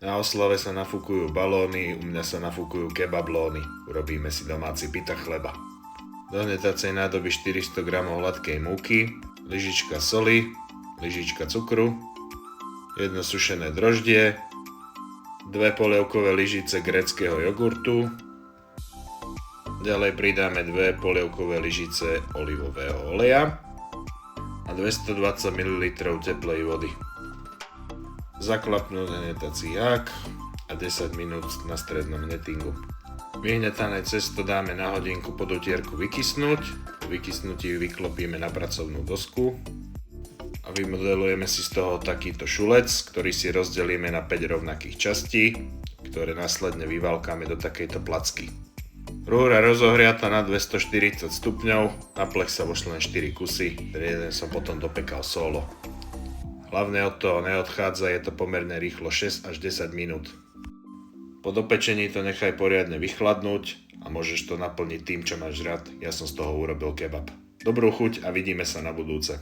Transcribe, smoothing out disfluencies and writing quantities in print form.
Na oslave sa nafúkujú balóny, u mňa sa nafúkujú kebablóny. Urobíme si domáci pita chleba. Do hnetacej nádoby 400 g hladkej múky, lyžička soli, lyžička cukru, jedno sušené droždie, 2 polievkové lyžice gréckeho jogurtu, ďalej pridáme 2 polievkové lyžice olivového oleja a 220 ml teplej vody. Zaklapnúť hnetací hák a 10 minút na strednom hnetingu. Vyhnetané cesto dáme na hodinku pod utierku vykysnúť. Po vykysnutí vyklopíme na pracovnú dosku a vymodelujeme si z toho takýto šulec, ktorý si rozdelíme na 5 rovnakých častí, ktoré následne vyvalkáme do takejto placky. Rúra rozohriata na 240 stupňov, na plech sa vošle len 4 kusy, jeden som potom dopekal solo. Hlavne od toho neodchádza, je to pomerne rýchlo 6 až 10 minút. Po dopečení to nechaj poriadne vychladnúť a môžeš to naplniť tým, čo máš rád. Ja som z toho urobil kebab. Dobrú chuť a vidíme sa na budúce.